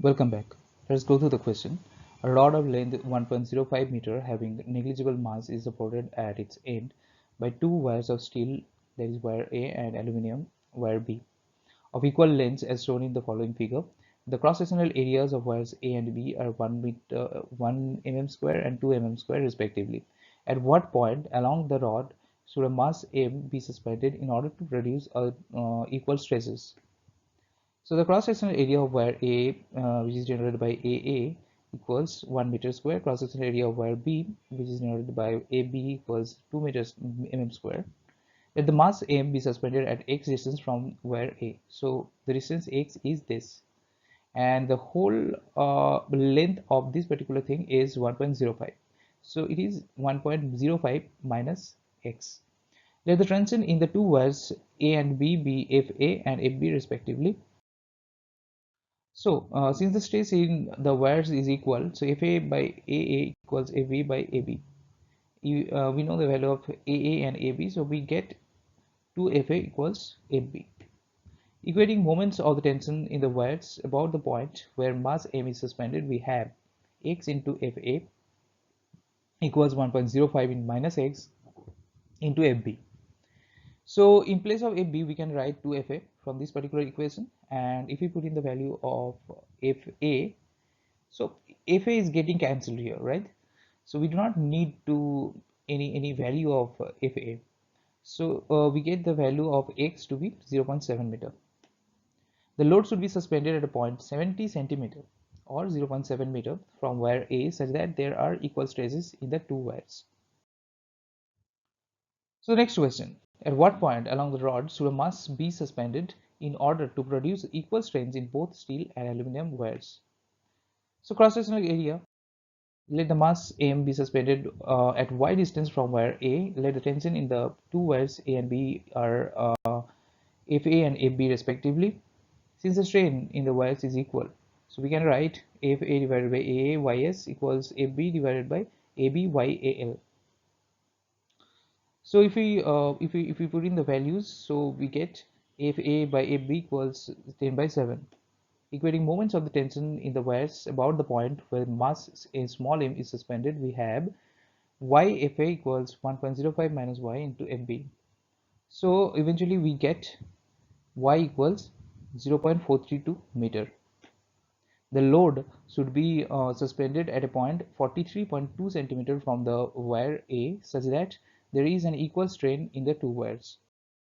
Welcome back. Let's go through the question. A rod of length 1.05 meter having negligible mass is supported at its end by two wires of steel, that is wire A, and aluminium, wire B, of equal lengths as shown in the following figure. The cross-sectional areas of wires A and B are 1 mm square and 2 mm square respectively. At what point along the rod should a mass M be suspended in order to produce equal stresses? So the cross-sectional area of wire A, which is generated by AA, equals 1 meter square. Cross-sectional area of wire B, which is generated by AB, equals 2 meters mm square. Let the mass M be suspended at x distance from wire A. So the distance x is this, and the whole length of this particular thing is 1.05. So it is 1.05 minus x. Let the tension in the two wires A and B be FA and FB respectively. So since the stress in the wires is equal, so FA by AA equals FB by AB. We know the value of AA and AB, so we get 2FA equals FB. Equating moments of the tension in the wires about the point where mass M is suspended, we have x into FA equals 1.05 in minus x into FB. So in place of FB, we can write 2FA from this particular equation, and if we put in the value of FA, so FA is getting cancelled here, right? So we do not need to any value of FA. So we get the value of x to be 0.7 meter. The load should be suspended at a point 70 centimeter or 0.7 meter from wire A such that there are equal stresses in the two wires. So next question. At what point along the rod should a mass be suspended in order to produce equal strains in both steel and aluminum wires? So cross-sectional area. Let the mass M be suspended at y distance from wire A. Let the tension in the two wires A and B are FA and FB respectively. Since the strain in the wires is equal, so we can write FA divided by AA YS equals FB divided by AB YAL. So if we put in the values, so we get FA by FB equals 10 by 7. Equating moments of the tension in the wires about the point where mass in small m is suspended, we have YFA equals 1.05 minus y into FB. So eventually we get y equals 0.432 meter. The load should be suspended at a point 43.2 centimeter from the wire A such that there is an equal strain in the two wires.